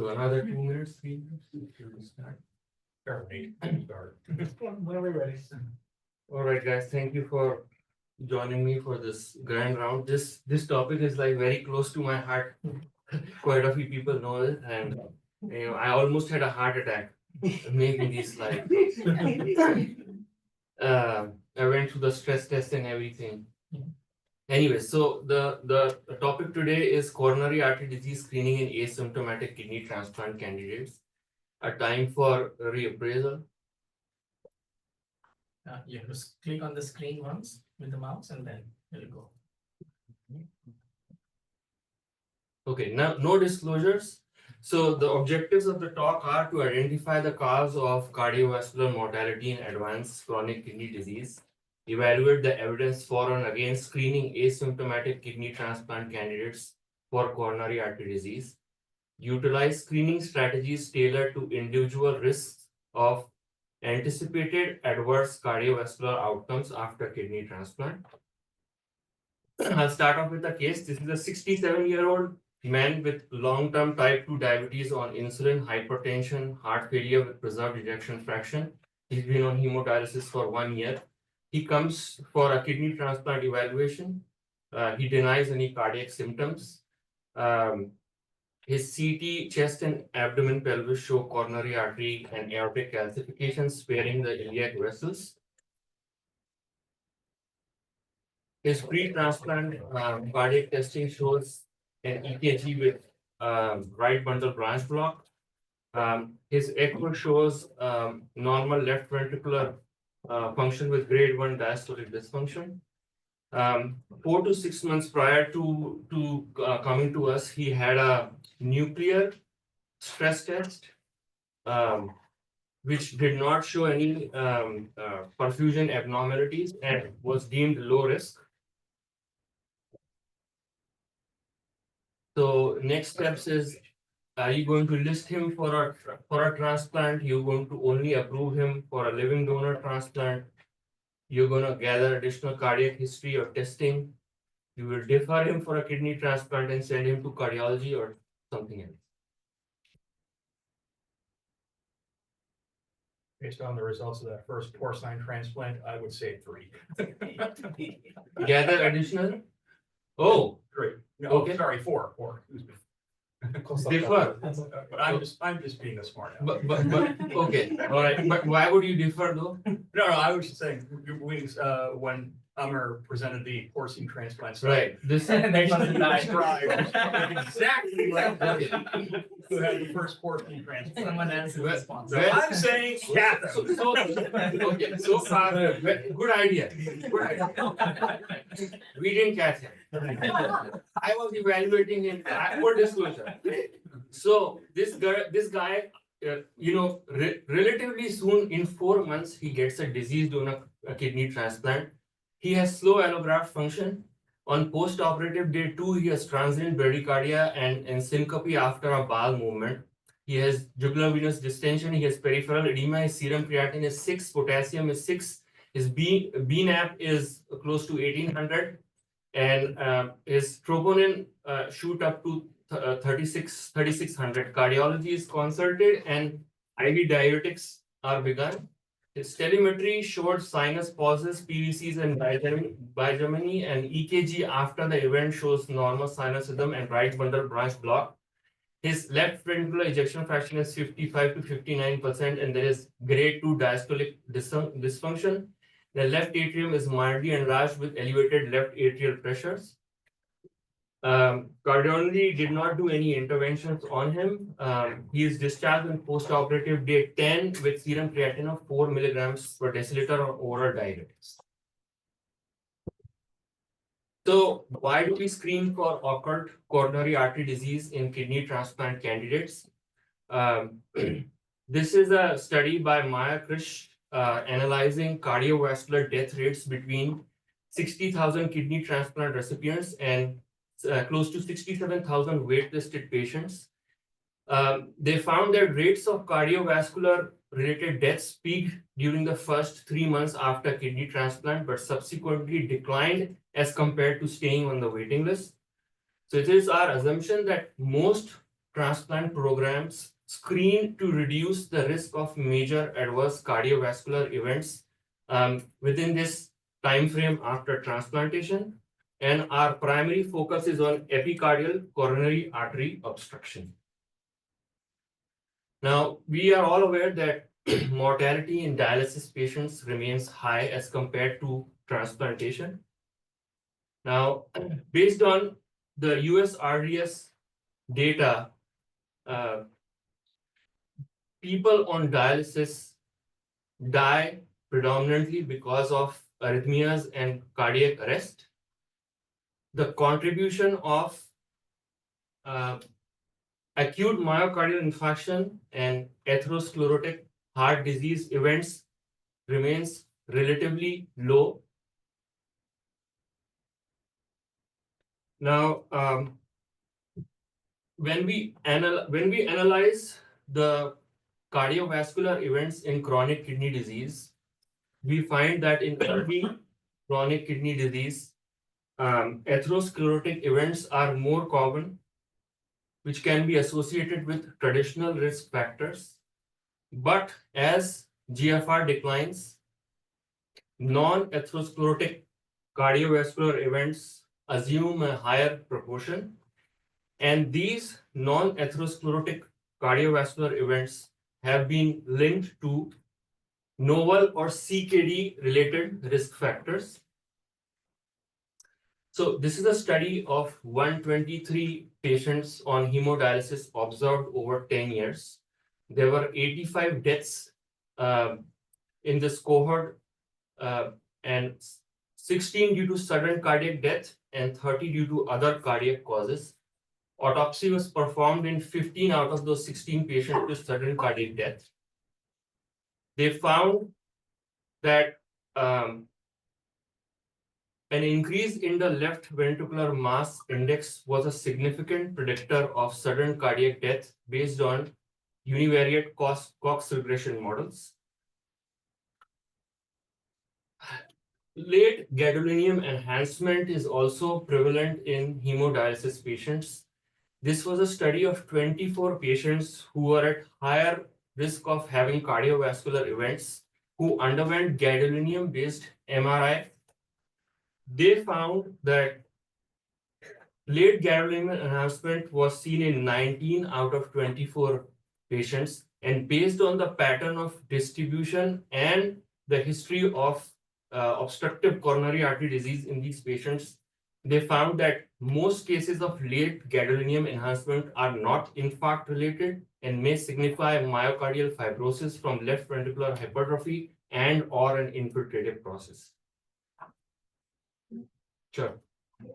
So another 2 minutes, 3 minutes. Should we start? Start. When we're ready. All right, guys. Thank you for joining me for this grand round. This topic is like very close to my heart. Quite a few people know it, and I almost had a heart attack making these slides. I went through the stress test and everything. Anyway, so the topic today is coronary artery disease screening in asymptomatic kidney transplant candidates. A time for reappraisal. You have to click on the screen once with the mouse and then it'll go. Okay, now no disclosures. So the objectives of the talk are to identify the cause of cardiovascular mortality in advanced chronic kidney disease, evaluate the evidence for and against screening asymptomatic kidney transplant candidates for coronary artery disease, utilize screening strategies tailored to individual risks of anticipated adverse cardiovascular outcomes after kidney transplant. I'll start off with a case. This is a 67-year-old man with long-term type 2 diabetes on insulin, hypertension, heart failure with preserved ejection fraction. He's been on hemodialysis for 1 year. He comes for a kidney transplant evaluation. He denies any cardiac symptoms. His CT, chest and abdomen pelvis show coronary artery and aortic calcifications sparing the iliac vessels. His pre-transplant cardiac testing shows an EKG with right bundle branch block. His echo shows normal left ventricular function with grade 1 diastolic dysfunction. 4 to 6 months prior to coming to us, he had a nuclear stress test, which did not show any perfusion abnormalities and was deemed low risk. So next steps is, are you going to list him for a transplant? You're going to only approve him for a living donor transplant. You're going to gather additional cardiac history or testing. You will defer him for a kidney transplant and send him to cardiology or something else. Based on the results of that first porcine transplant, I would say 3. Gather additional? Oh, 3. No, Okay. sorry, 4. 4. Excuse me. defer. But I'm just being a smart aleck. But okay, all right. But why would you defer though? No, I was just saying when Amr presented the porcine transplant study, Right. This And then on the diet. described exactly like who had the first porcine transplant. Someone else is Well, responsible. So I'm saying Catherine. Okay, so far, good idea. Good idea. We didn't catch him. I was evaluating him for disclosure. So this guy, relatively soon, in 4 months, he gets a disease on a kidney transplant. He has slow allograft function. On post-operative day 2, he has transient bradycardia and syncope after a bowel movement. He has jugular venous distension. He has peripheral edema. His serum creatinine is 6, potassium is 6. His BNAP is close to 1800, and his troponin shoot up to 3600. Cardiology is consulted and IV diuretics are begun. His telemetry showed sinus pauses, PVCs and bigeminy, and EKG after the event shows normal sinus rhythm and right bundle branch block. His left ventricular ejection fraction is 55 to 59%, and there is grade 2 diastolic dysfunction. The left atrium is mildly enlarged with elevated left atrial pressures. Coronary did not do any interventions on him. He is discharged on post-operative day 10 with serum creatinine of 4 milligrams per deciliter on oral diuretics. So why do we screen for occult coronary artery disease in kidney transplant candidates? This is a study by Maya Krish analyzing cardiovascular death rates between 60,000 kidney transplant recipients and close to 67,000 wait-listed patients. They found that rates of cardiovascular related deaths peaked during the first 3 months after kidney transplant, but subsequently declined as compared to staying on the waiting list. So it is our assumption that most transplant programs screen to reduce the risk of major adverse cardiovascular events within this time frame after transplantation. And our primary focus is on epicardial coronary artery obstruction. Now, we are all aware that mortality in dialysis patients remains high as compared to transplantation. Now, based on the US RDS data, uh, people on dialysis die predominantly because of arrhythmias and cardiac arrest. The contribution of uh, acute myocardial infarction and atherosclerotic heart disease events remains relatively low. Now, when we analyze the cardiovascular events in chronic kidney disease, we find that in early chronic kidney disease, atherosclerotic events are more common, which can be associated with traditional risk factors. But as GFR declines, non-atherosclerotic cardiovascular events assume a higher proportion, and these non-atherosclerotic cardiovascular events have been linked to novel or CKD related risk factors. So this is a study of 123 patients on hemodialysis observed over 10 years. There were 85 deaths in this cohort, and 16 due to sudden cardiac death and 30 due to other cardiac causes. Autopsy was performed in 15 out of those 16 patients with sudden cardiac death. They found that an increase in the left ventricular mass index was a significant predictor of sudden cardiac death based on univariate Cox regression models. Late gadolinium enhancement is also prevalent in hemodialysis patients. This was a study of 24 patients who were at higher risk of having cardiovascular events who underwent gadolinium-based MRI. They found that late gadolinium enhancement was seen in 19 out of 24 patients, and based on the pattern of distribution and the history of obstructive coronary artery disease in these patients, they found that most cases of late gadolinium enhancement are not infarct related and may signify myocardial fibrosis from left ventricular hypertrophy and or an infiltrative process. Sure.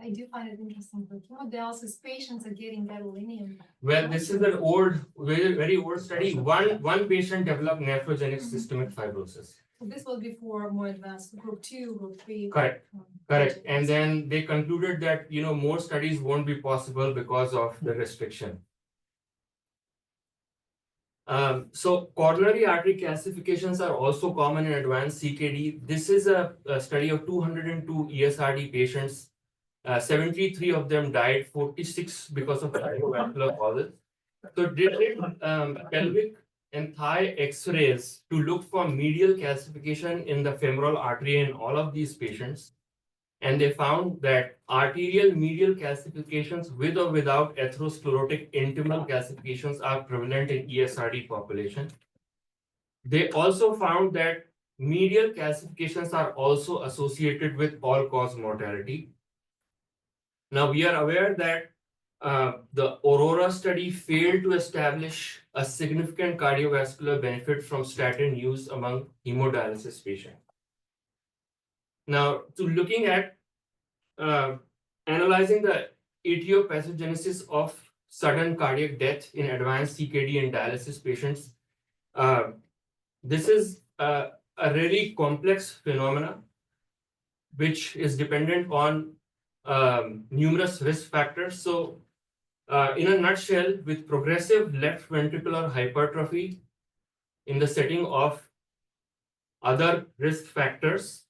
I do find it interesting, but hemodialysis patients are getting gadolinium. Well, this is an old, very old study. One patient developed nephrogenic systemic fibrosis. So this was before more advanced group 2, group 3. Correct. Correct. And then they concluded that, more studies won't be possible because of the restriction. So coronary artery calcifications are also common in advanced CKD. This is a study of 202 ESRD patients. 73 of them died, 46 because of cardiovascular causes. So did pelvic and thigh X-rays to look for medial calcification in the femoral artery in all of these patients. And they found that arterial medial calcifications with or without atherosclerotic intimal calcifications are prevalent in ESRD population. They also found that medial calcifications are also associated with all-cause mortality. Now we are aware that the Aurora study failed to establish a significant cardiovascular benefit from statin use among hemodialysis patients. Now, to looking at analyzing the etiopathogenesis of sudden cardiac death in advanced CKD and dialysis patients, this is a really complex phenomena which is dependent on numerous risk factors. So, in a nutshell, with progressive left ventricular hypertrophy in the setting of other risk factors,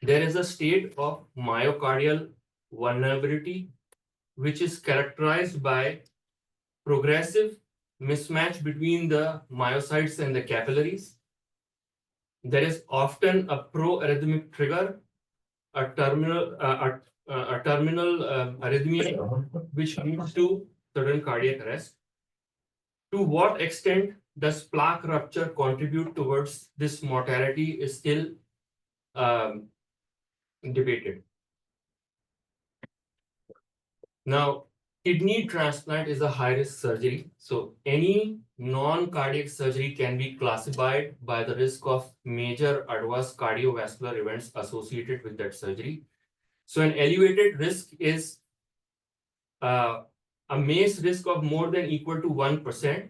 there is a state of myocardial vulnerability, which is characterized by progressive mismatch between the myocytes and the capillaries. There is often a pro-arrhythmic trigger, a terminal arrhythmia, which leads to sudden cardiac arrest. To what extent does plaque rupture contribute towards this mortality is still um, debated. Now, kidney transplant is a high-risk surgery. So any non-cardiac surgery can be classified by the risk of major adverse cardiovascular events associated with that surgery. So an elevated risk is a MACE risk of more than equal to 1%.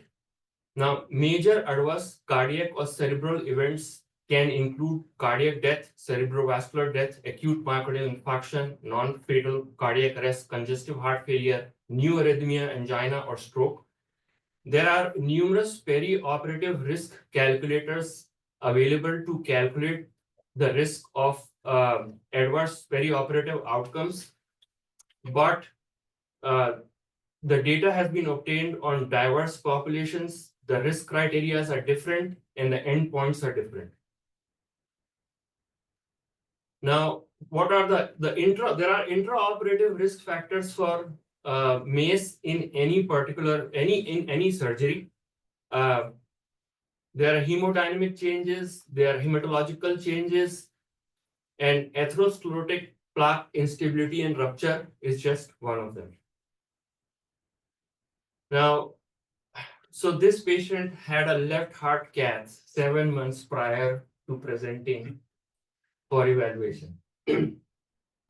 Now, major adverse cardiac or cerebral events can include cardiac death, cerebrovascular death, acute myocardial infarction, non-fatal cardiac arrest, congestive heart failure, new arrhythmia, angina, or stroke. There are numerous perioperative risk calculators available to calculate the risk of adverse perioperative outcomes, but the data has been obtained on diverse populations. The risk criteria are different and the endpoints are different. Now, what are there are intraoperative risk factors for MACE in any surgery. There are hemodynamic changes, there are hematological changes, and atherosclerotic plaque instability and rupture is just one of them. Now, so this patient had a left heart cath 7 months prior to presenting for evaluation.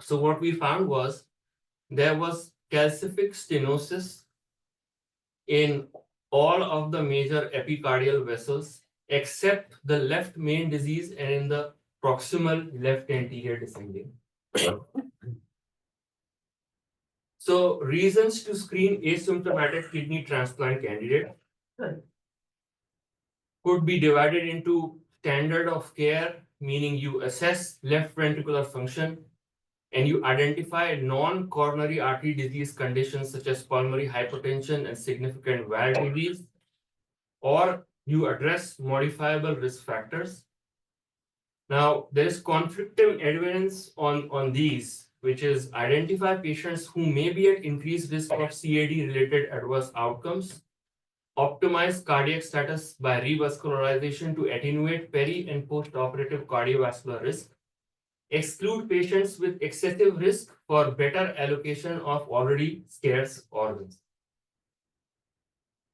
So what we found was there was calcific stenosis in all of the major epicardial vessels except the left main disease and in the proximal left anterior descending. So reasons to screen asymptomatic kidney transplant candidate could be divided into standard of care, meaning you assess left ventricular function and you identify non-coronary artery disease conditions such as pulmonary hypertension and significant valve disease, or you address modifiable risk factors. Now, there is conflicting evidence on these, which is identify patients who may be at increased risk of CAD-related adverse outcomes, optimize cardiac status by revascularization to attenuate peri and post-operative cardiovascular risk, exclude patients with excessive risk for better allocation of already scarce organs.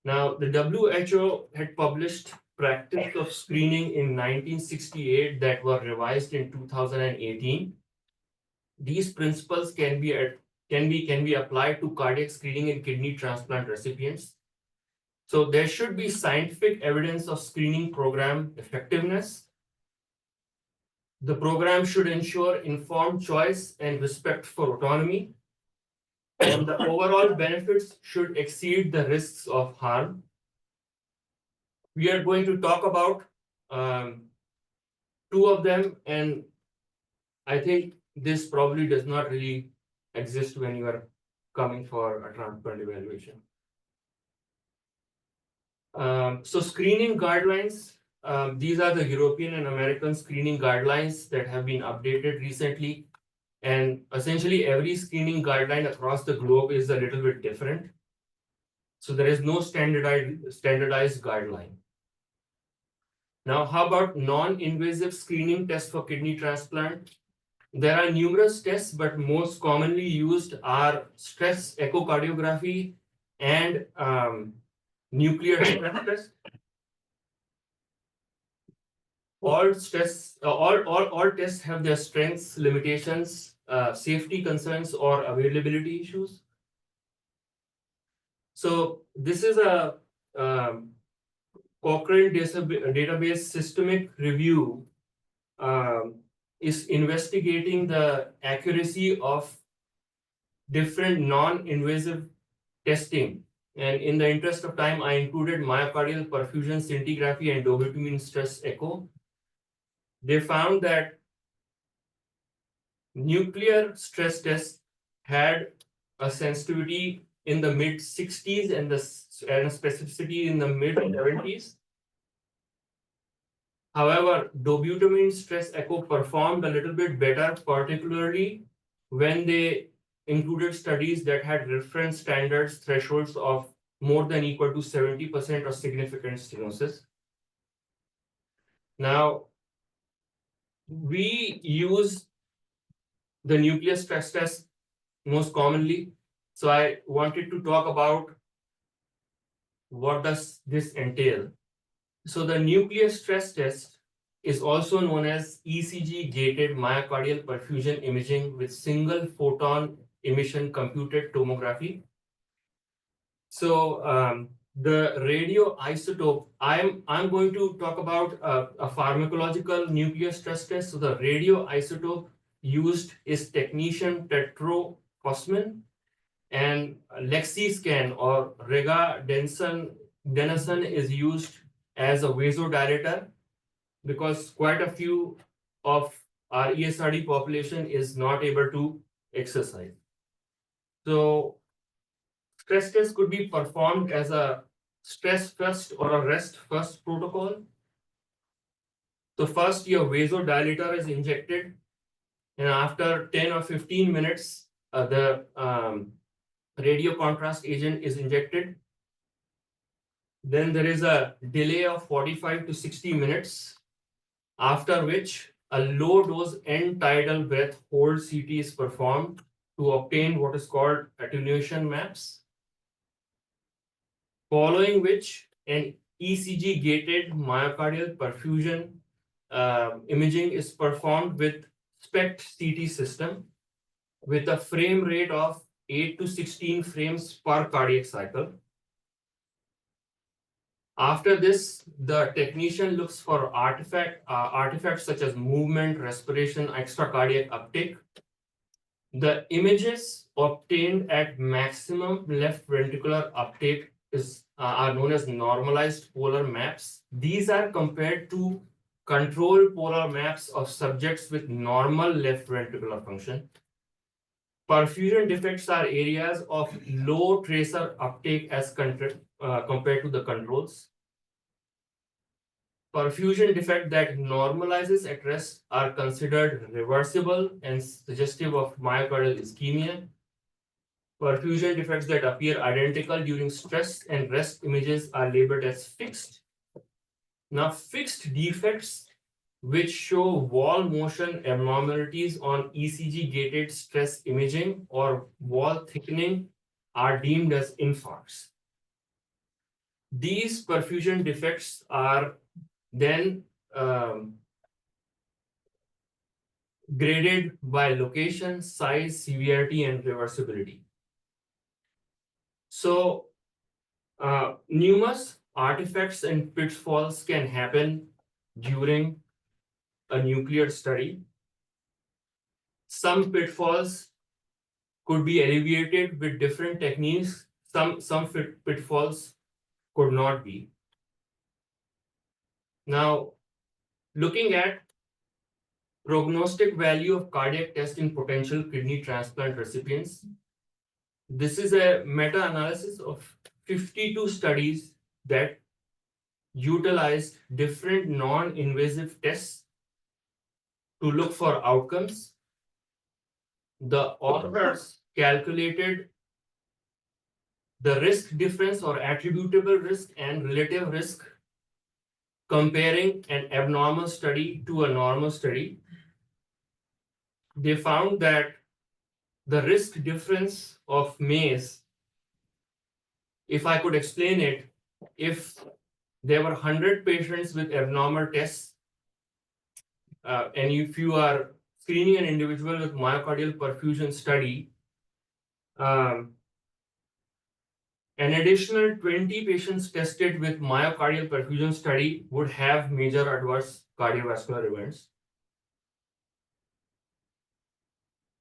Now, the WHO had published practice of screening in 1968 that were revised in 2018. These principles can be applied to cardiac screening in kidney transplant recipients. So there should be scientific evidence of screening program effectiveness. The program should ensure informed choice and respect for autonomy, and the overall benefits should exceed the risks of harm. We are going to talk about two of them, and I think this probably does not really exist when you are coming for a transplant evaluation. So screening guidelines, these are the European and American screening guidelines that have been updated recently. And essentially every screening guideline across the globe is a little bit different. So there is no standardized guideline. Now, how about non-invasive screening tests for kidney transplant? There are numerous tests, but most commonly used are stress echocardiography and nuclear stress test. All tests have their strengths, limitations, safety concerns, or availability issues. So this is a Cochrane database systemic review is investigating the accuracy of different non-invasive testing. And in the interest of time, I included myocardial perfusion scintigraphy and dobutamine stress echo. They found that nuclear stress test had a sensitivity in the mid 60s and and specificity in the mid 70s. However, dobutamine stress echo performed a little bit better, particularly when they included studies that had reference standards thresholds of more than equal to 70% of significant stenosis. Now, we use the nuclear stress test most commonly. So I wanted to talk about what does this entail. So the nuclear stress test is also known as ECG gated myocardial perfusion imaging with single photon emission computed tomography. So the radioisotope, I'm going to talk about a pharmacological nuclear stress test. So the radioisotope used is technetium tetrophosphine, and Lexiscan or regadenoson is used as a vasodilator because quite a few of our ESRD population is not able to exercise. So stress test could be performed as a stress first or a rest first protocol. So first your vasodilator is injected, and after 10 or 15 minutes, the radio contrast agent is injected. Then there is a delay of 45 to 60 minutes, after which a low dose end tidal breath hold CT is performed to obtain what is called attenuation maps. Following which an ECG gated myocardial perfusion imaging is performed with SPECT CT system with a frame rate of 8 to 16 frames per cardiac cycle. After this, the technician looks for artifacts such as movement, respiration, extracardiac uptake. The images obtained at maximum left ventricular uptake are known as normalized polar maps. These are compared to control polar maps of subjects with normal left ventricular function. Perfusion defects are areas of low tracer uptake as compared to the controls. Perfusion defect that normalizes at rest are considered reversible and suggestive of myocardial ischemia. Perfusion defects that appear identical during stress and rest images are labeled as fixed. Now, fixed defects which show wall motion abnormalities on ECG gated stress imaging or wall thickening are deemed as infarcts. These perfusion defects are then graded by location, size, severity, and reversibility. So, numerous artifacts and pitfalls can happen during a nuclear study. Some pitfalls could be alleviated with different techniques. Some pitfalls could not be. Now, looking at prognostic value of cardiac test in potential kidney transplant recipients, this is a meta-analysis of 52 studies that utilized different non-invasive tests to look for outcomes. The authors calculated the risk difference or attributable risk and relative risk comparing an abnormal study to a normal study. They found that the risk difference of MACE, if I could explain it, if there were 100 patients with abnormal tests, and if you are screening an individual with myocardial perfusion study, an additional 20 patients tested with myocardial perfusion study would have major adverse cardiovascular events.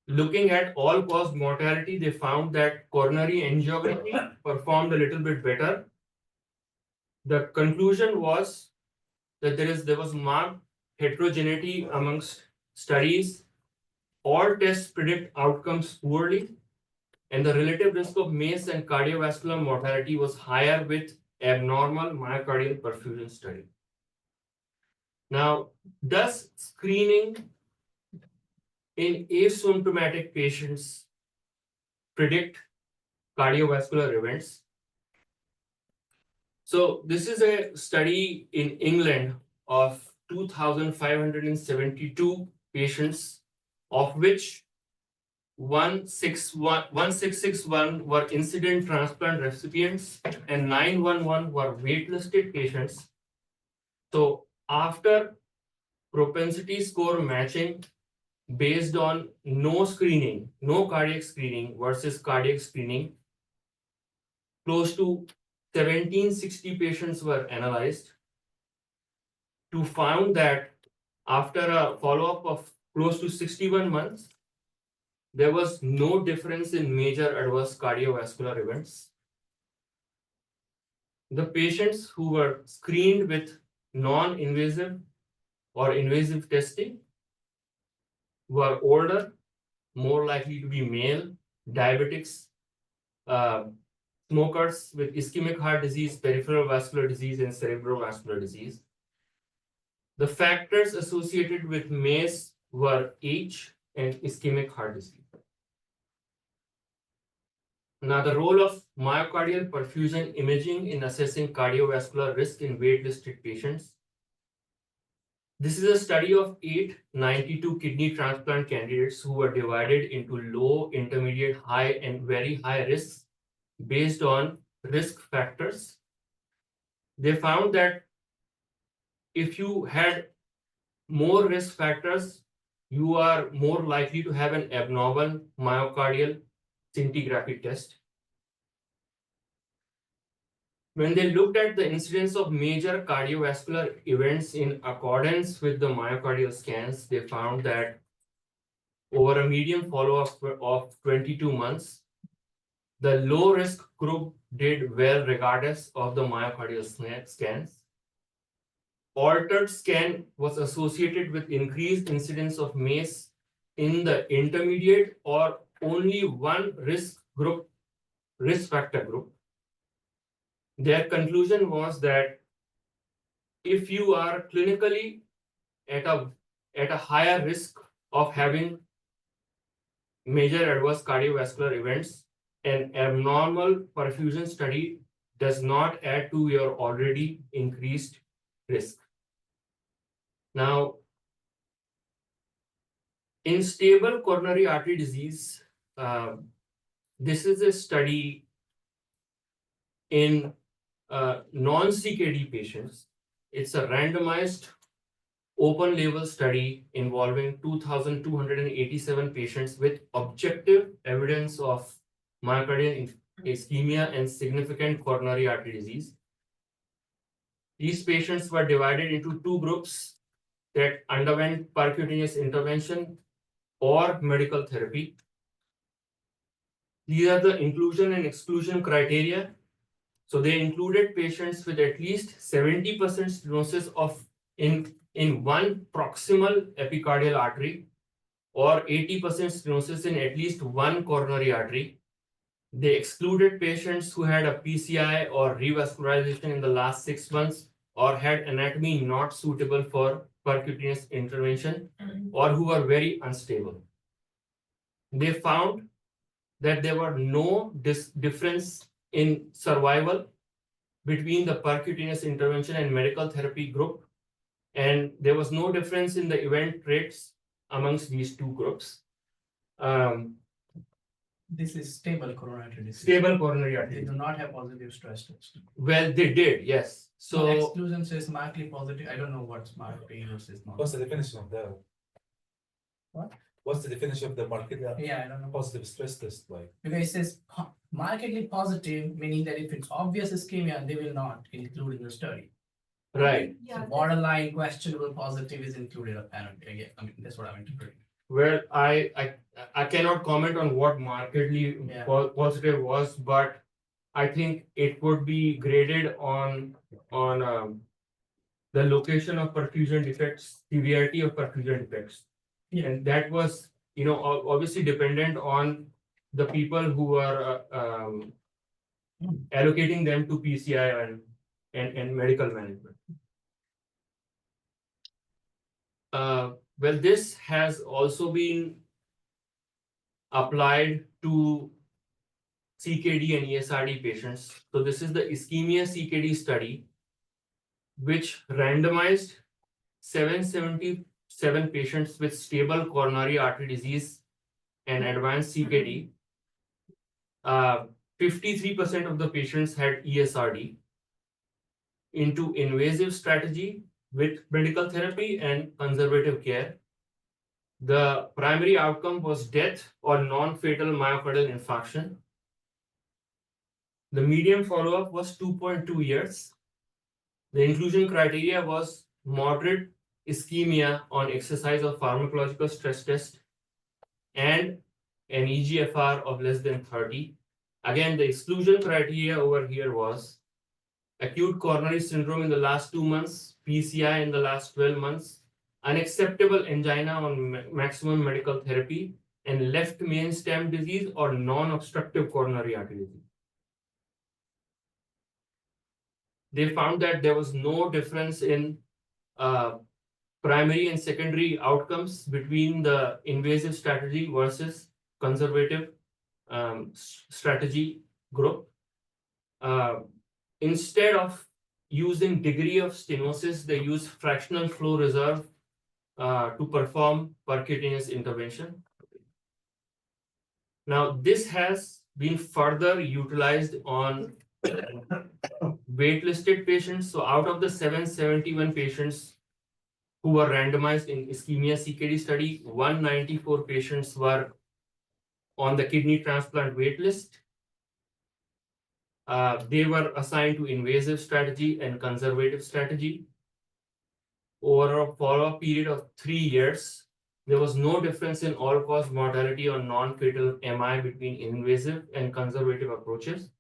Looking at all-cause mortality, they found that coronary angiography performed a little bit better. The conclusion was that there was marked heterogeneity amongst studies. All tests predict outcomes poorly. and the relative risk of MACE and cardiovascular mortality was higher with abnormal myocardial perfusion study. Now, does screening in asymptomatic patients predict cardiovascular events? So this is a study in England of 2,572 patients, of which 1661 were incident transplant recipients and 911 were waitlisted patients. So after propensity score matching based on no screening, no cardiac screening versus cardiac screening, close to 1760 patients were analyzed to found that after a follow-up of close to 61 months, there was no difference in major adverse cardiovascular events. The patients who were screened with non-invasive or invasive testing were older, more likely to be male, diabetics, smokers with ischemic heart disease, peripheral vascular disease, and cerebrovascular disease. The factors associated with MACE were age and ischemic heart disease. Now, the role of myocardial perfusion imaging in assessing cardiovascular risk in waitlisted patients. This is a study of 892 kidney transplant candidates who were divided into low, intermediate, high, and very high risks based on risk factors. They found that if you had more risk factors, you are more likely to have an abnormal myocardial scintigraphy test. When they looked at the incidence of major cardiovascular events in accordance with the myocardial scans, they found that over a median follow-up of 22 months, the low-risk group did well regardless of the myocardial scans. Altered scan was associated with increased incidence of MACE in the intermediate or only one risk factor group. Their conclusion was that if you are clinically at a higher risk of having major adverse cardiovascular events, an abnormal perfusion study does not add to your already increased risk. Now, in stable coronary artery disease, this is a study in non-CKD patients. It's a randomized open label study involving 2,287 patients with objective evidence of myocardial ischemia and significant coronary artery disease. These patients were divided into two groups that underwent percutaneous intervention or medical therapy. These are the inclusion and exclusion criteria. So they included patients with at least 70% stenosis in one proximal epicardial artery or 80% stenosis in at least one coronary artery. They excluded patients who had a PCI or revascularization in the last 6 months or had anatomy not suitable for percutaneous intervention or who were very unstable. They found that there were no difference in survival between the percutaneous intervention and medical therapy group, and there was no difference in the event rates amongst these two groups. This is stable coronary disease. Stable coronary They artery. do not have positive stress test. Well, they did, yes. So So exclusion says markedly positive. I don't know what's markedly versus not. What's the definition of that? What? What's the definition of the market Yeah, I don't know. positive stress test like? Because it says markedly positive, meaning that if it's obvious ischemia, they will not include in the study. right. Yeah, So borderline questionable positive is included apparently. Again, I mean, that's what I'm interpreting. Well, I cannot comment on what markedly Yeah. positive was, but I think it would be graded on the location of perfusion defects, severity of perfusion defects. Yeah. And that was, obviously dependent on the people who are allocating them to PCI and medical management. Well, this has also been applied to CKD and ESRD patients. So this is the ischemia CKD study, which randomized 777 patients with stable coronary artery disease and advanced CKD. 53% of the patients had ESRD into invasive strategy with medical therapy and conservative care. The primary outcome was death or non-fatal myocardial infarction. The median follow-up was 2.2 years. The inclusion criteria was moderate ischemia on exercise of pharmacological stress test and an EGFR of less than 30. Again, the exclusion criteria over here was acute coronary syndrome in the last 2 months, PCI in the last 12 months, unacceptable angina on maximum medical therapy, and left main stem disease or non-obstructive coronary artery disease. They found that there was no difference in primary and secondary outcomes between the invasive strategy versus conservative strategy group. Instead of using degree of stenosis, they use fractional flow reserve to perform percutaneous intervention. Now, this has been further utilized on waitlisted patients. So out of the 771 patients who were randomized in ischemia CKD study, 194 patients were on the kidney transplant waitlist. They were assigned to invasive strategy and conservative strategy. Over a follow-up period of 3 years, there was no difference in all-cause mortality or non-fatal MI between invasive and conservative approaches.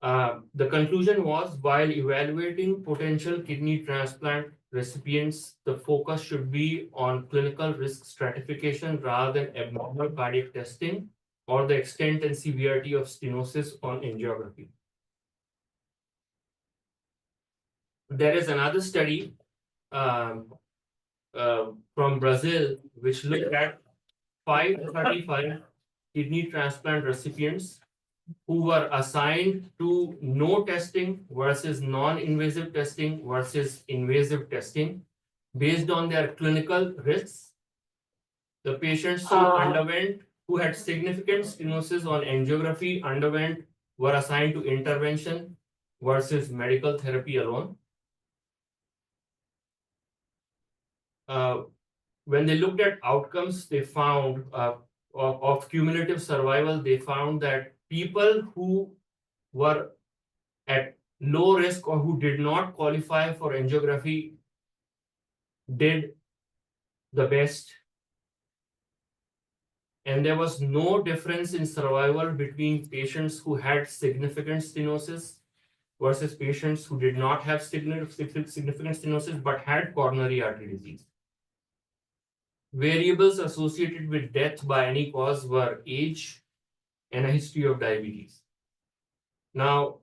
The conclusion was, while evaluating potential kidney transplant recipients, the focus should be on clinical risk stratification rather than abnormal cardiac testing or the extent and severity of stenosis on angiography. There is another study from Brazil which looked at 535 kidney transplant recipients who were assigned to no testing versus non-invasive testing versus invasive testing based on their clinical risks. The patients who had significant stenosis on angiography were assigned to intervention versus medical therapy alone. When they looked at outcomes, they found of cumulative survival, they found that people who were at low risk or who did not qualify for angiography did the best. And there was no difference in survival between patients who had significant stenosis versus patients who did not have significant stenosis but had coronary artery disease. Variables associated with death by any cause were age and a history of diabetes. Now,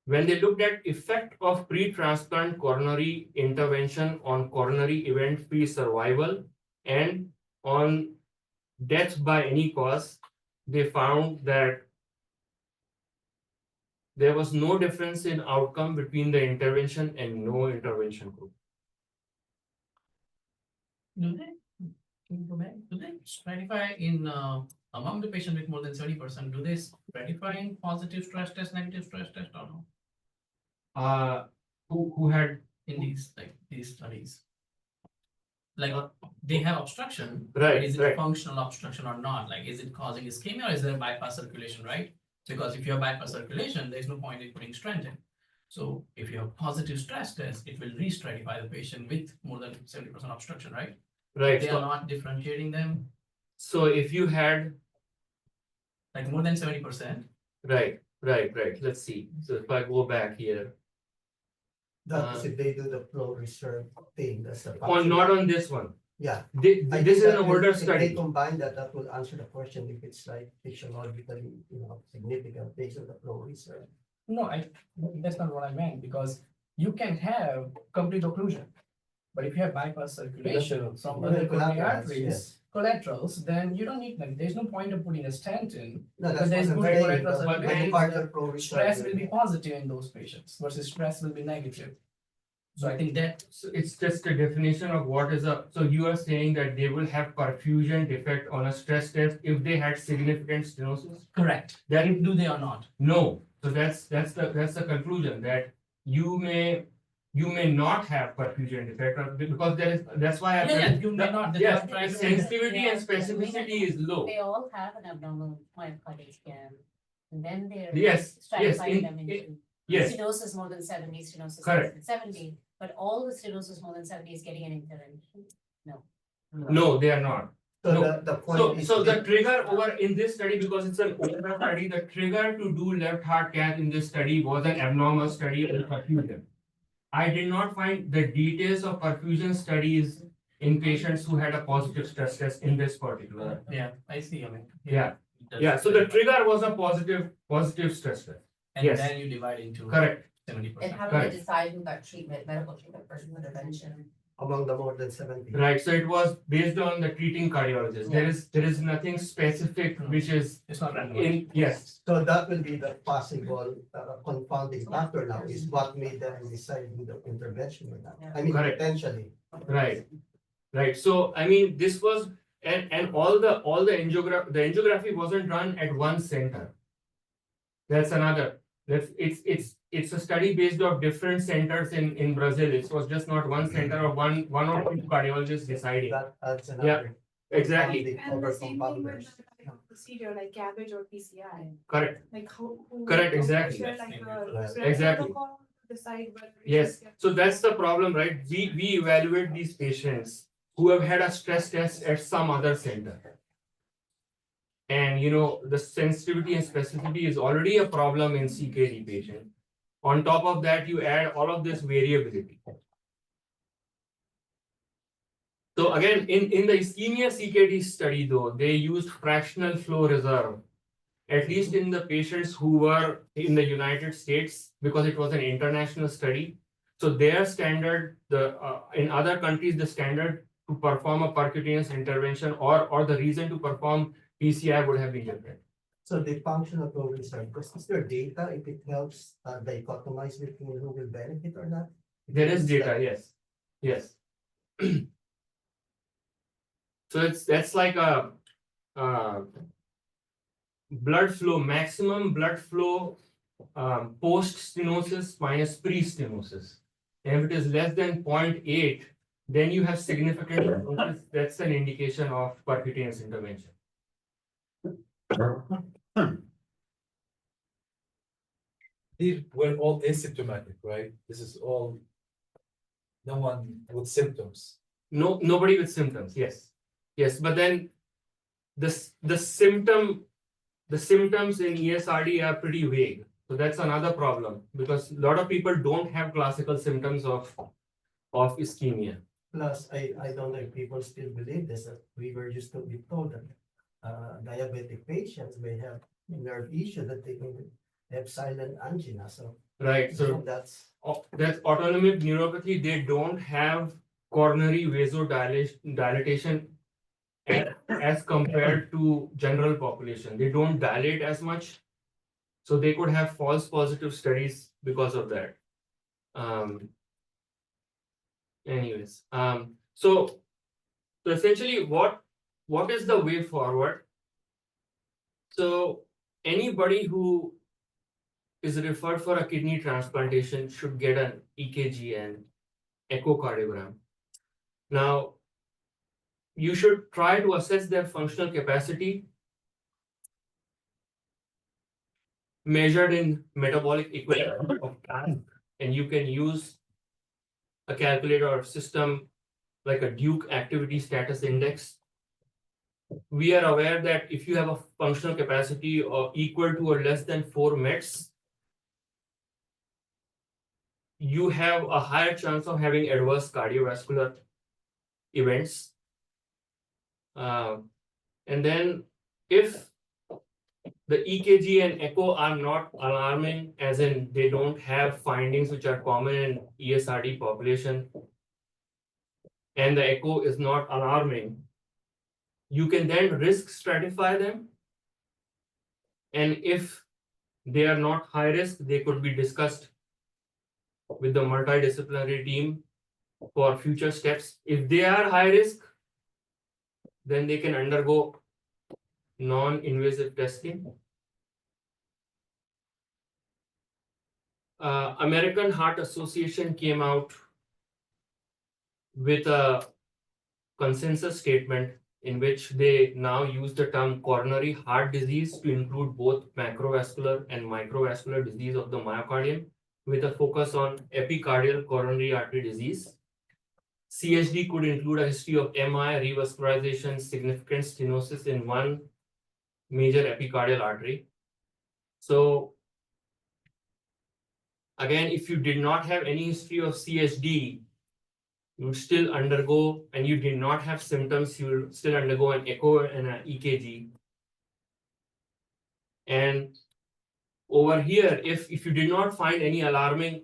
when they looked at effect of pre-transplant coronary intervention on coronary event-free survival and on death by any cause, they found that there was no difference in outcome between the intervention and no intervention group. Do they stratify in among the patients with more than 70%? Do they stratify in positive stress test, negative stress test, or no? Who had In these studies, like they have obstruction, Right, but is it right. functional obstruction or not? Like, is it causing ischemia or is there bypass circulation, right? Because if you have bypass circulation, there's no point in putting stent in. So if you have positive stress test, it will re-stratify the patient with more than 70% obstruction, right? right? They are not differentiating them, So if you had like more than 70%. right. Let's see. So if I go back here, That is if they do the flow reserve thing, that's the. not on this one. Yeah. I This is think an that older if they study. combine that, that will answer the question if it's like physiologically, significant based on the flow research. No, that's not what I meant, because you can have complete occlusion. But if you have bypass circulation from Yeah, other coronary collaterals, arteries, yes. collaterals, then you don't need, like, there's no point of putting a stent in. No, Because that's there's what I'm good saying, collateral but when circulation, part the of flow research stress will be positive in those patients versus stress will be negative. So I think that, So it's just a definition of what is a, so you are saying that they will have perfusion defect on a stress test if they had significant stenosis? correct, That, do they or not? no, so that's the conclusion, that you may not have perfusion defect, because that's why I. Yeah, you may not, that's Yes, what I'm trying the to say. sensitivity and specificity is low. They all have an abnormal myocardial scan. And then they're Yes, stratifying them into yes, stenosis more than 70, stenosis Correct. less than 70, but all the stenosis more than 70 is getting an intervention. no, they are not. So No. the So, point is. so the trigger over in this study, because it's an older study, the trigger to do left heart cath in this study was an abnormal study of perfusion. I did not find the details of perfusion studies in patients who had a positive stress test in this particular. Yeah, I see, I mean. Yeah, it does yeah, so the clarify. trigger was a positive stress test. And yes. then you divide into Correct, 70%. And how do Correct. they decide who got treatment, medical treatment versus intervention? Among the more than 70. right, so it was based on the treating cardiologist. There is nothing specific which is It's not randomized. in, yes, So that will be the possible confounding factor now, is what made them decide to do the intervention or not. I mean, Correct. potentially. right. Right, so I mean, this was, and all the angiography wasn't done at one center. That's another, it's a study based on different centers in Brazil. It was just not one center or one or two cardiologists deciding. That adds another. Exactly, confounding And over the same thing with confounders. the type of procedure like cabbage or PCI, correct, like who. Correct, exactly. Is there like a Right. special Exactly. protocol to decide whether. yes. patients get- So that's the problem, right? We evaluate these patients who have had a stress test at some other center. And the sensitivity and specificity is already a problem in CKD patient. On top of that, you add all of this variability. So again, in the ischemia CKD study though, they used fractional flow reserve, at least in the patients who were in the United States, because it was an international study. So their standard, in other countries, the standard to perform a percutaneous intervention or the reason to perform PCI would have been different. So the functional flow research, is there data if it helps dichotomize between who will benefit or not? There is It's data, like- yes, yes. So that's like a blood flow, maximum blood flow post stenosis minus pre stenosis. And if it is less than 0.8, then you have significant stenosis. That's an indication of percutaneous intervention. These were all asymptomatic, right? This is all. No one with symptoms. No, nobody with symptoms. Yes, yes, but then the symptoms in ESRD are pretty vague. So that's another problem, because a lot of people don't have classical symptoms of ischemia. Plus, I don't know if people still believe this, that we were used to be told that diabetic patients may have nerve issue that they can have silent angina, so. Right, so That's, that's autonomic neuropathy. They don't have coronary vasodilatation as compared to general population. They don't dilate as much. So they could have false positive studies because of that. Anyways, so essentially what is the way forward? So anybody who is referred for a kidney transplantation should get an EKG and echocardiogram. Now, you should try to assess their functional capacity measured in metabolic equivalent of time, and you can use a calculator or system like a Duke Activity Status Index. We are aware that if you have a functional capacity of equal to or less than 4 METs, you have a higher chance of having adverse cardiovascular events. And then if the EKG and echo are not alarming, as in they don't have findings which are common in ESRD population, and the echo is not alarming, you can then risk stratify them. And if they are not high risk, they could be discussed with the multidisciplinary team for future steps. If they are high risk, then they can undergo non-invasive testing. American Heart Association came out with a consensus statement in which they now use the term coronary heart disease to include both macrovascular and microvascular disease of the myocardium, with a focus on epicardial coronary artery disease. CHD could include a history of MI, revascularization, significant stenosis in one major epicardial artery. So again, if you did not have any history of CHD, you would still undergo, and you did not have symptoms, you will still undergo an echo and an EKG. And over here, if you did not find any alarming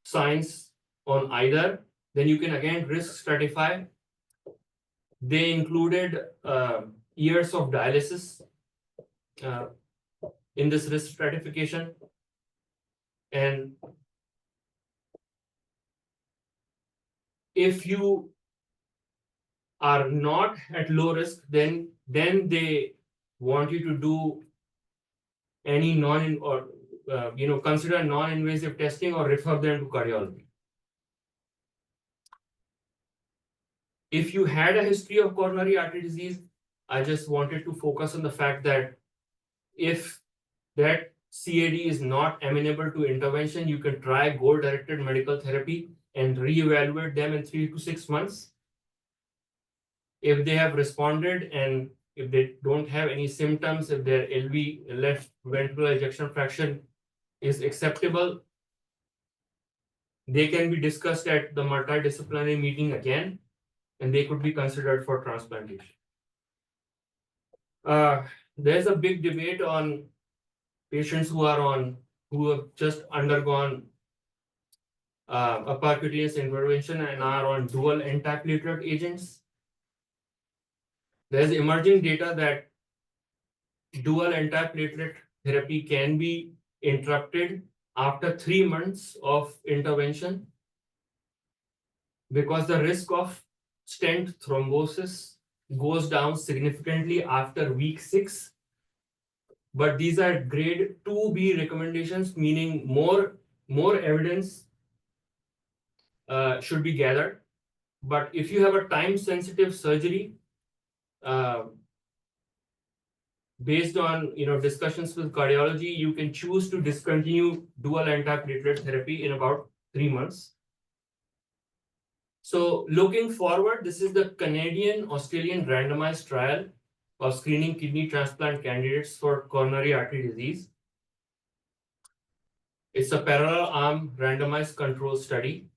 signs on either, then you can again risk stratify. They included years of dialysis in this risk stratification. And if you are not at low risk, then they want you to do any consider non-invasive testing or refer them to cardiology. If you had a history of coronary artery disease, I just wanted to focus on the fact that if that CAD is not amenable to intervention, you can try goal-directed medical therapy and reevaluate them in 3 to 6 months. If they have responded and if they don't have any symptoms, if their LV, left ventricular ejection fraction, is acceptable, they can be discussed at the multidisciplinary meeting again, and they could be considered for transplantation. There's a big debate on patients who have just undergone a percutaneous intervention and are on dual antiplatelet agents. There's emerging data that dual antiplatelet therapy can be interrupted after 3 months of intervention because the risk of stent thrombosis goes down significantly after week 6. But these are grade 2B recommendations, meaning more evidence should be gathered. But if you have a time-sensitive surgery, based on discussions with cardiology, you can choose to discontinue dual antiplatelet therapy in about 3 months. So looking forward, this is the Canadian-Australian randomized trial of screening kidney transplant candidates for coronary artery disease. It's a parallel arm randomized control study.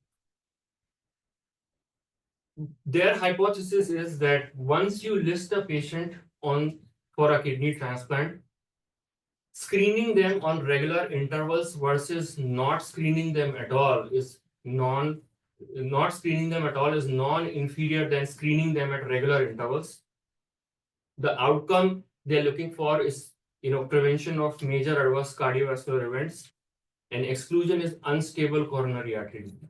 Their hypothesis is that once you list a patient for a kidney transplant, screening them on regular intervals versus not screening them at all is non-inferior than screening them at regular intervals. The outcome they're looking for is prevention of major adverse cardiovascular events, and exclusion is unstable coronary artery disease.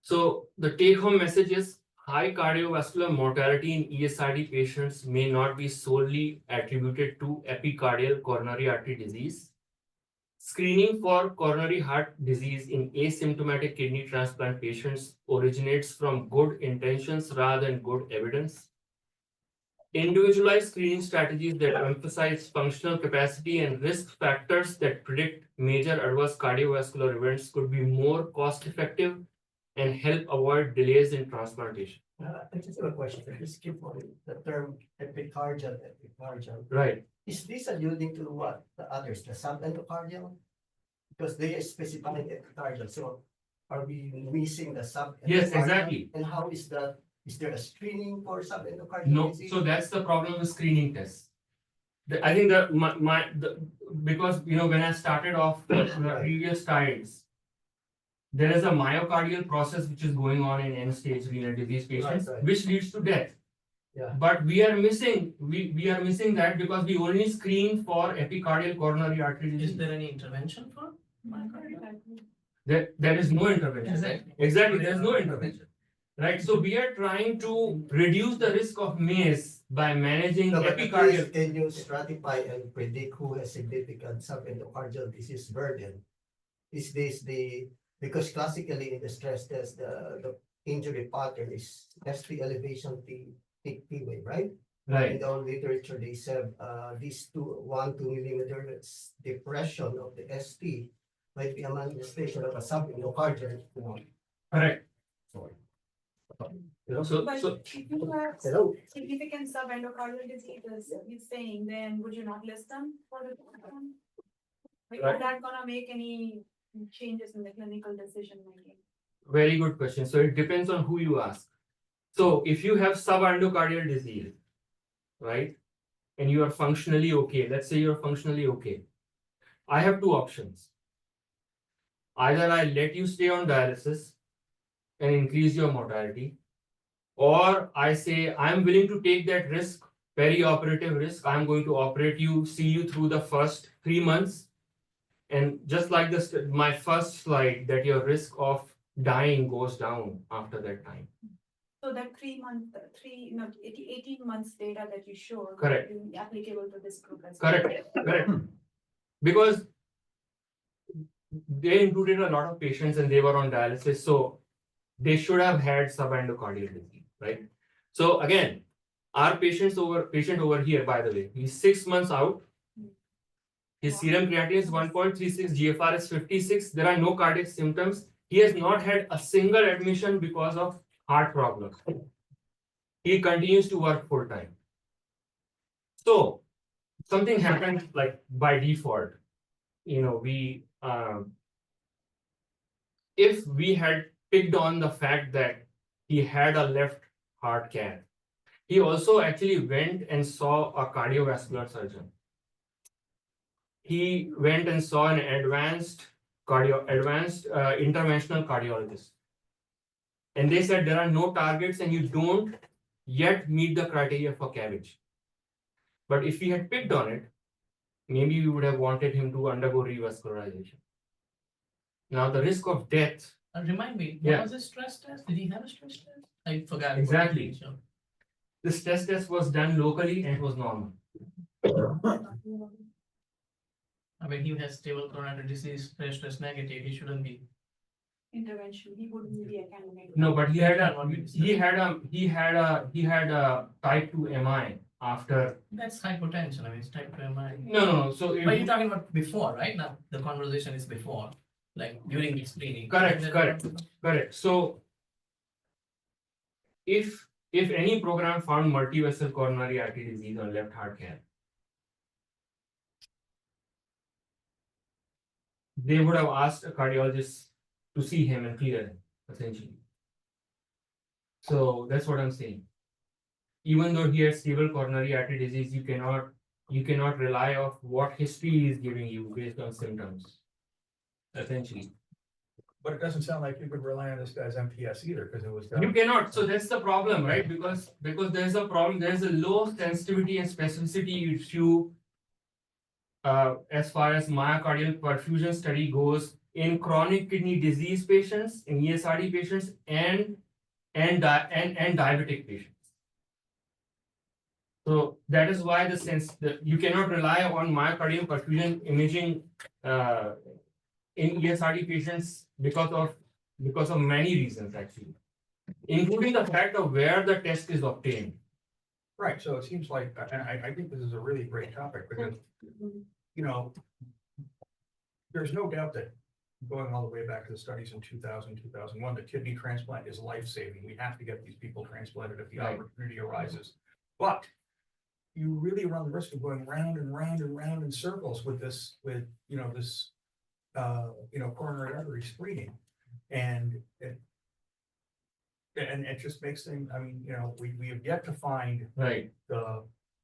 So the take-home message is high cardiovascular mortality in ESRD patients may not be solely attributed to epicardial coronary artery disease. Screening for coronary heart disease in asymptomatic kidney transplant patients originates from good intentions rather than good evidence. Individualized screening strategies that emphasize functional capacity and risk factors that predict major adverse cardiovascular events could be more cost-effective and help avoid delays in transplantation. I just have a question. I just keep on the term epicardial. Right. Is this alluding to what? The others, the subendocardial? Because they specify epicardial. So are we missing the sub? Yes, exactly. And how is that? Is there a screening for subendocardial No, disease? so that's the problem with screening tests. I think that because when I started off the previous slides, there is a myocardial process which is going on in end-stage renal disease patients, Right. which leads to death. Yeah. But we are missing that because we only screen for epicardial coronary artery Is disease. there any intervention for myocardial? There is no intervention. Exactly, there is no intervention. Right, so we are trying to reduce the risk of MACE by managing No, but at epicardial. least can you stratify and predict who has significant subendocardial disease burden? Is this because classically in the stress test, the injury pattern is ST elevation T wave, right? In Right, the old literature, they said these 2 millimeters depression of the ST might be a manifestation of a subendocardial. correct. So, But so, if you have Hello. significant subendocardial disease, as he's saying, then would you not list them for the program? Like, Right. is that gonna make any changes in the clinical decision making? very good question. So it depends on who you ask. So if you have subendocardial disease, right, and you are functionally okay, let's say you're functionally okay, I have two options. Either I let you stay on dialysis and increase your mortality, or I say I'm willing to take that risk, perioperative risk. I'm going to operate you, see you through the first 3 months, and just like this, my first slide, that your risk of dying goes down after that time. So that 18 months data that you showed. Correct. Will be applicable to this group as well. Correct. Because they included a lot of patients and they were on dialysis, so they should have had subendocardial disease, right? So again, our patient over here, by the way, he's 6 months out. His serum creatinine is 1.36, GFR is 56. There are no cardiac symptoms. He has not had a single admission because of heart problems. He continues to work full time. So something happened like by default. If we had picked on the fact that he had a left heart cath, he also actually went and saw a cardiovascular surgeon. He went and saw an advanced interventional cardiologist. And they said there are no targets and you don't yet meet the criteria for CABG. But if we had picked on it, maybe we would have wanted him to undergo revascularization. Now the risk of death. Remind me, Yeah. what was his stress test? Did he have a stress test? I forgot. Exactly. The stress test was done locally and it was normal. I mean, he has stable coronary disease, stress negative, he shouldn't be. Intervention, he wouldn't be a candidate. No, but he had a type 2 MI after. That's hypertension, I mean, it's type 2 MI. No. So But you're talking about before, right? Now, the conversation is before, like during the screening. Correct. So if any program found multivessel coronary artery disease on left heart cath, they would have asked a cardiologist to see him and clear him, essentially. So that's what I'm saying. Even though he has stable coronary artery disease, you cannot rely on what history he is giving you based on symptoms. Essentially. But it doesn't sound like you could rely on this guy's MPS either, because it was. You cannot. So that's the problem, right? Because there's a problem. There's a low sensitivity and specificity issue as far as myocardial perfusion study goes in chronic kidney disease patients, in ESRD patients, and diabetic patients. So that is why the sense that you cannot rely on myocardial perfusion imaging in ESRD patients because of many reasons actually, including the fact of where the test is obtained. Right, so it seems like, and I think this is a really great topic, because, you know, there's no doubt that going all the way back to the studies in 2000, 2001, the kidney transplant is life-saving. We have to get these people transplanted if the Right. opportunity arises. But you really run the risk of going round and round and round in circles with this, coronary artery screening. And it just makes things, I mean, you know, we have yet to find Right. the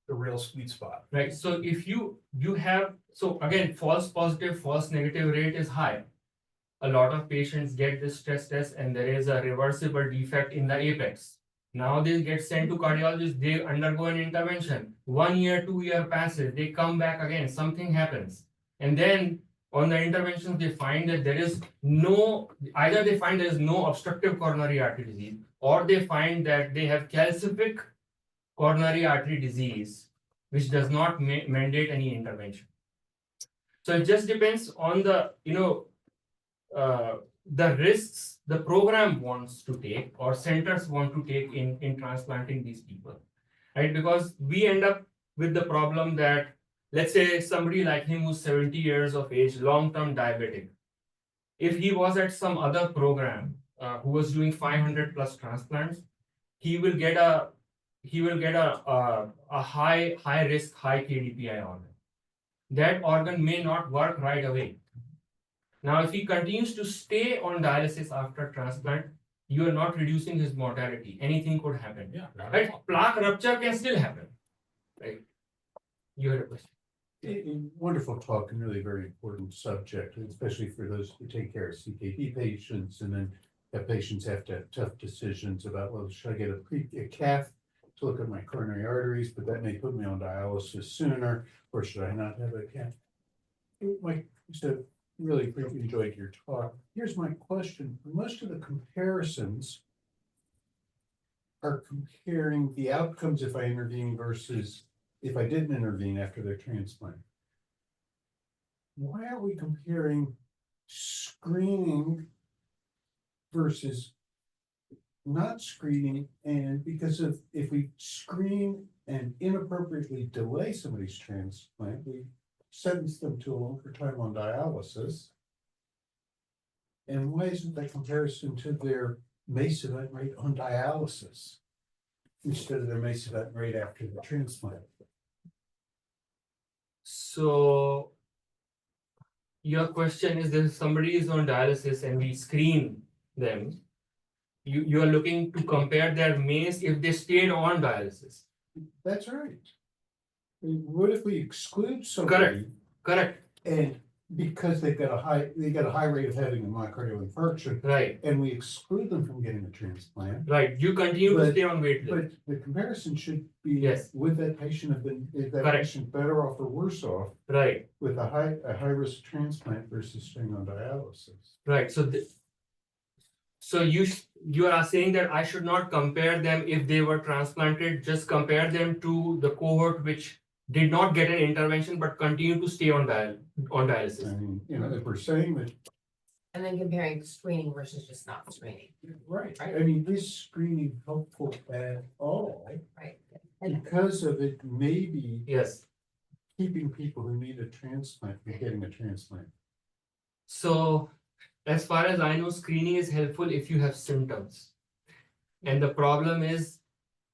real sweet spot. Right, so if you have, so again, false positive, false negative rate is high. A lot of patients get this stress test and there is a reversible defect in the apex. Now they get sent to cardiologist, they undergo an intervention. 1 year, 2 year passes, they come back again, something happens. And then on the interventions, they find that there is no, either they find there is no obstructive coronary artery disease, or they find that they have calcific coronary artery disease, which does not mandate any intervention. So it just depends on the, the risks the program wants to take or centers want to take in transplanting these people, right? Because we end up with the problem that, let's say somebody like him who's 70 years of age, long-term diabetic, if he was at some other program who was doing 500 plus transplants, he will get a high risk, high KDPI organ. That organ may not work right away. Now, if he continues to stay on dialysis after transplant, you are not reducing his mortality. Anything could happen. Yeah. Right? Plaque rupture can still happen. Right? You had a question. Wonderful talk and really very important subject, especially for those who take care of CKD patients and then have patients have to have tough decisions about, well, should I get a cath to look at my coronary arteries, but that may put me on dialysis sooner, or should I not have a cath? Mike, so really enjoyed your talk. Here's my question. Most of the comparisons are comparing the outcomes if I intervene versus if I didn't intervene after their transplant. Why are we comparing screening versus not screening? And because of, if we screen and inappropriately delay somebody's transplant, we sentence them to a longer time on dialysis. And why isn't that comparison to their MACE event rate on dialysis instead of their MACE event rate after the transplant? So your question is, if somebody is on dialysis and we screen them, you are looking to compare their MACE if they stayed on dialysis. That's right. What if we exclude somebody? Correct. And because they got a high rate of having a myocardial infarction, Right. and we exclude them from getting a transplant. Right. You continue to But- stay on wait list. But the comparison should be. Yes. Would that patient have been, is that Correct. patient better off or worse off Right. with a high risk transplant versus staying on dialysis? Right. So you are saying that I should not compare them if they were transplanted, just compare them to the cohort which did not get an intervention but continue to stay on dialysis. I mean, if we're saying that, And then comparing screening versus just not screening, right, I mean, is screening helpful at all? right? And Because of it maybe Yes. keeping people who need a transplant from getting a transplant. So as far as I know, screening is helpful if you have symptoms. And the problem is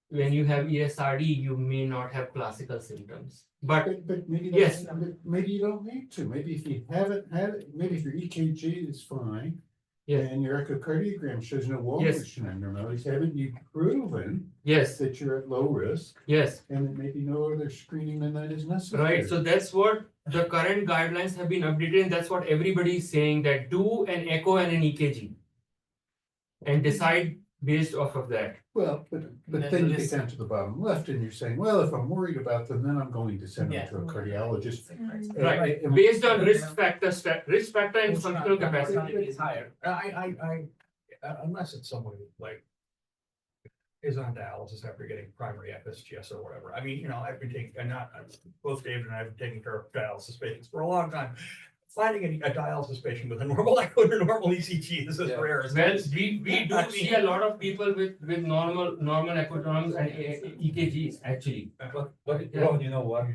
when you have ESRD, you may not have classical symptoms. But But maybe Yes. maybe you don't need to. Maybe if you haven't had it, maybe if your EKG is fine. Yes. And your echocardiogram shows no wall Yes. motion abnormalities, haven't you proven yes, that you're at low risk? yes. And that maybe no other screening than that is necessary? Right, so that's what the current guidelines have been updated, and that's what everybody is saying, that do an echo and an EKG. And decide based off of that. Well, but Then then you this- get down to the bottom left and you're saying, well, if I'm worried about them, then I'm going to send them Yeah. to a cardiologist. Right, And- based on risk factor and functional capacity. Mortality is higher. Unless it's somebody like is on dialysis after getting primary FSGS or whatever. I mean, I've been taking, both David and I have been taking care of dialysis patients for a long time. Finding a dialysis patient with a normal echo and a normal ECG, this is Yeah. rare. as Well, hell. we do see a lot of people with normal ectoderms and EKGs actually. But Yeah. Rohan, you know what?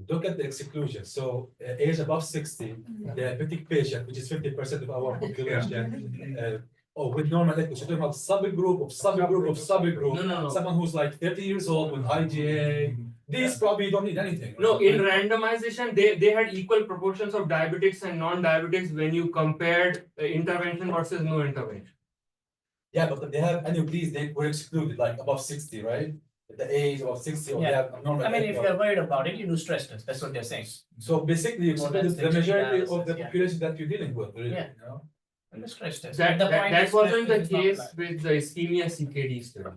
Look at the exclusion. So age above 60, diabetic patient, which is 50% of our population, with normal echo, so talking about subgroup of subgroup of subgroup. No. Someone who's like 30 years old with IgA, These probably don't need anything. No, in randomization, they had equal proportions of diabetics and non-diabetics when you compared intervention versus no intervention. Yeah, but they have any of these, they were excluded, like above 60, right? The age of 60, or they Yeah. have abnormal I mean, if echo. you're worried about it, you do stress test, that's what they're saying. So basically, you More than excluded the 60 majority of the dialysis, yeah. population that you're dealing with, really, Yeah. you know? And the stress test. That, But the that, point that is wasn't the stress test is not case applied. with the ischemia CKD study.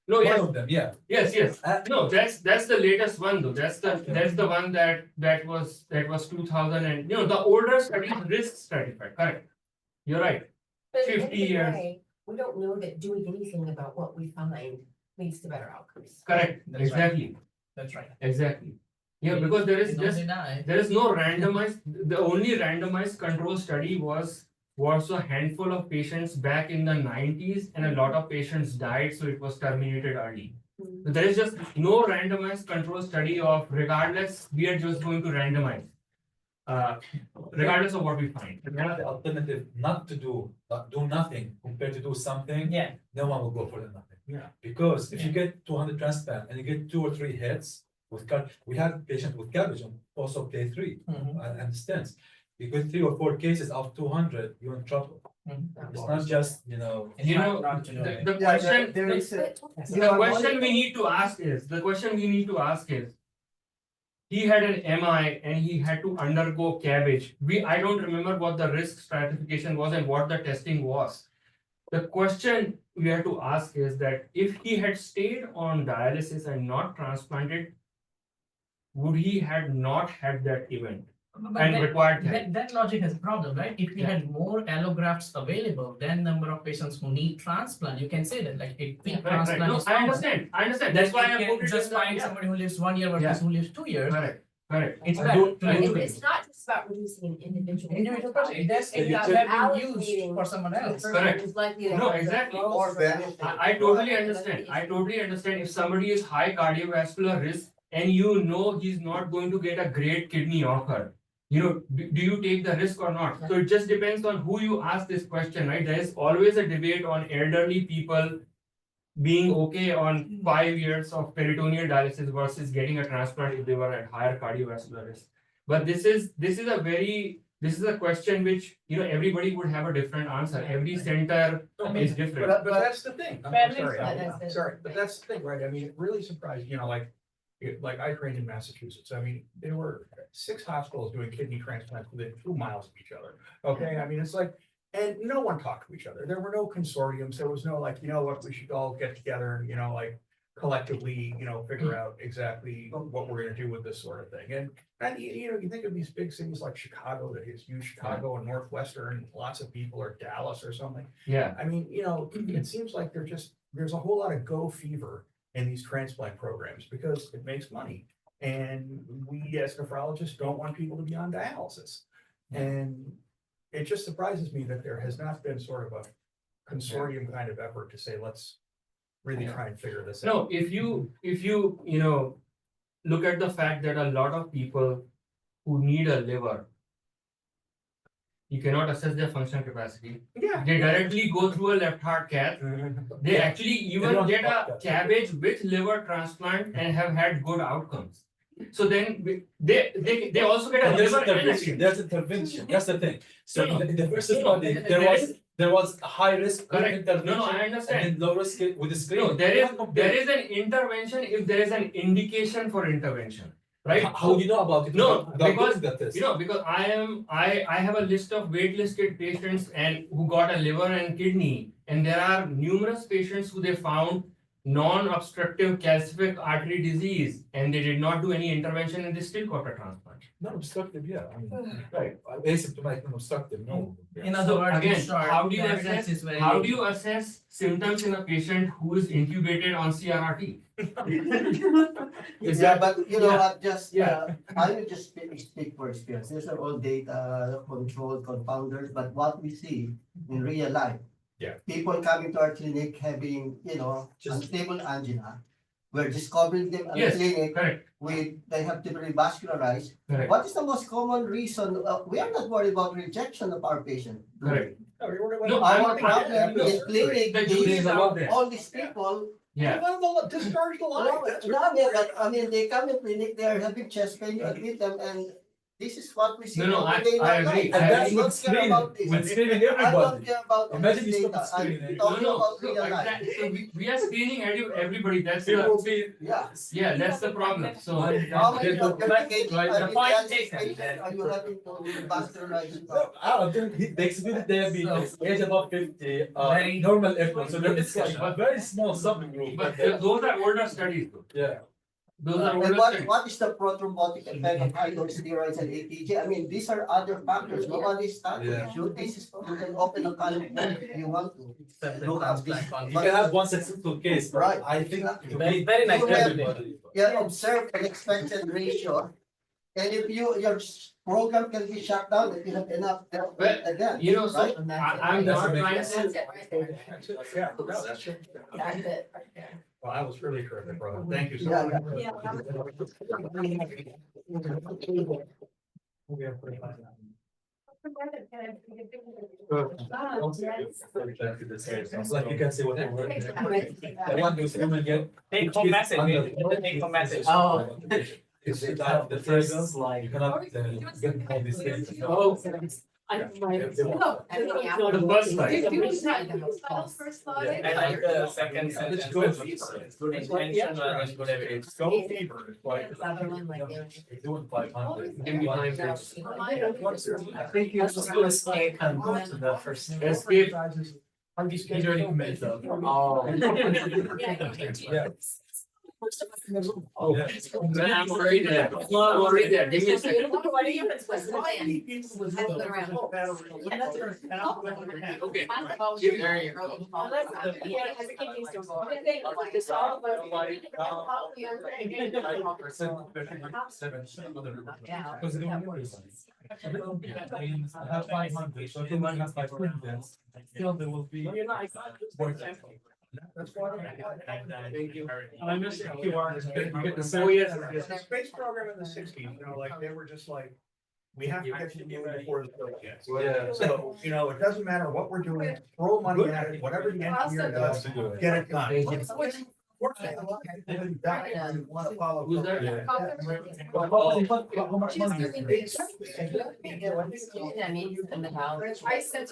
No, One yes, of them, yeah. yes. Uh, No, that's the latest one though. That's the one that was 2000 and, the older studies risk stratified, correct? You're right. But at the end 50 of the years. day, we don't know that doing anything about what we find leads to better outcomes. Correct, That's right. exactly, That's right. exactly. Yeah, because there is You know just they die. there is no randomized, the only randomized control study was a handful of patients back in the 90s, and a lot of patients died, so it was terminated early. So there is just no randomized control study of, regardless, we are just going to randomize. Regardless of what we find. If you have the alternative not to do nothing compared to do something, Yeah, no one will go for the nothing. Yeah. Because if you get 200 transplant and you get 2 or 3 hits with we have patients with cabbage on also play 3 Mhm. and stents. You get 3 or 4 cases out of 200, you're in trouble. It's not just, It's You not know, not to know it. the question, There is a. the question we need to ask is, he had an MI and he had to undergo cabbage. I don't remember what the risk stratification was and what the testing was. The question we have to ask is that if he had stayed on dialysis and not transplanted, would he had not had that event But and that- required cabbage? That logic has a problem, right? If we Yeah. had more allografts available than number of patients who need transplant, you can say that, like, if the Right, transplant no, is I common, understand, then that's why you I can put it just in the- find yeah. somebody who lives 1 year versus who lives 2 years. Correct. It's I better do- to I do do- it. It's not just about reducing an individual. Individual person, it does, it Yeah, has you been allocating used for someone The else. person Correct. who's likely to No, have the exactly. most Or benefit. I totally understand. I totally understand if somebody is high cardiovascular risk and you know he's not going to get a great kidney offer. Do you take the risk or not? So it just depends on who you ask this question, right? There is always a debate on elderly people being okay on 5 years of peritoneal dialysis versus getting a transplant if they were at higher cardiovascular risk. But this is a question which everybody would have a different answer. Every center is different. But that's the thing. I'm Families, sorry, that's I'm it. sorry, but that's the thing, right? I mean, it really surprised, like I trained in Massachusetts. I mean, there were 6 hospitals doing kidney transplants within 2 miles of each other. Okay, I mean, it's like, and no one talked to each other. There were no consortiums. There was no like, what, we should all get together and, like collectively, figure out exactly what we're gonna do with this sort of thing. And you think of these big cities like Chicago, that is huge, Chicago and Northwestern, lots of people, or Dallas or something. Yeah. I mean, it seems like there's a whole lot of go fever in these transplant programs because it makes money. And we as nephrologists don't want people to be on dialysis. And it just surprises me that there has not been sort of a consortium kind of effort to say, let's really try and figure this out. No, if you look at the fact that a lot of people who need a liver, you cannot assess their functional capacity. Yeah. They directly go through a left heart cath. They actually even don't get a fuck that. cabbage with liver transplant and have had good outcomes. So then they also get a And there's liver and a intervention, kidney. there's intervention, that's the thing. So No, no. in the first No, no, study, there was a high risk. Correct. intervention, No, I understand. And then low risk with the screen. No, there is an intervention if there is an indication for intervention, right? How do you know about it? No, without because, doing that test? Because I have a list of waitlisted patients and who got a liver and kidney, and there are numerous patients who they found non-obstructive calcific artery disease, and they did not do any intervention and they still got a transplant. Non-obstructive, yeah, I mean, Right. asymptomatic, non-obstructive, no. In other So words, again, start, how do the you evidence assess? is very How do late. you assess symptoms in a patient who is intubated on CRRT? Is Yeah, that- but yeah, what, just, yeah. I will just speak for experience. These are all data controlled confounders, but what we see in real life. Yeah. People coming to our clinic having, Just- unstable angina. We're discovering them at the Yes, clinic correct, they have to be revascularized. correct. What is the most common reason? We are not worried about rejection of our patient. Correct. No, you're worried No, about- Our problem no, in clinic the jury is is out there. all these people Yeah. Well, discharge the line. I mean, they come in clinic, they are having chest pain, you admit them, and this is what we see. No, every day in I our agree. life. And I that's agree. with screening, with screening I don't everybody. care about all Imagine this you stop data, screening. I'm No, talking no, about so, real life. so we are screening everybody, that's People the, will be. Yeah. yeah, that's the problem, so. How many The of your fact, patients right, are the you point dialysis taken. patients? Are you having to vascularize? No, I don't think they exhibit diabetes, age above 50, Very normal effort, so good it's like discussion. a very small subgroup. But those are older studies, though. Yeah. Those are And older what, studies. what is the prothrombotic effect of high-dose steroids and ATG? I mean, these are other factors, nobody's studying. Yeah. This is, you can open a column if you want to. Separate Look up this. transplant You can have one successful case, but Right. I think to Very, be very nice. You have- everybody. Yeah, observe an expected ratio. And if your program can be shut down if you have enough, Well, again, You know, so right? I'm That's not amazing. trying That's to, it right there. That's it. Yeah, no, that's it. That's it right there. Well, that was really terrific, brother. Thank you so Yeah, much. Yeah. Like you can say whatever. The one who's gonna get. Take home message, take home message. Oh. It's the first slide, you cannot get all these things. oh, I might. the first slide. First slide. I like the second sentence. Good intention, good evidence. Go fever, it's like. The other one, like, they were- You're doing 500. Give me time to I think you just do escape and go to the first. escape. He's already committed though. Oh. Yeah. Oh, man, I'm already there. I'm already there. Give me a second. What are you? What's the plan? That's the round. Okay. Because they don't worry about it. I mean, I have 500, so if the man has 500, still there will be. That's why. Thank you. I miss the QR. You get the same. Oh, yes. The space program in the sixties, like, they were just like, we have to get you moving before the bill gets. Yeah. So, it doesn't matter what we're doing, throw money at it, whatever the engineer does, get it done. Want to follow. Who's that? Yeah. How much money? I mean, in the house. I sent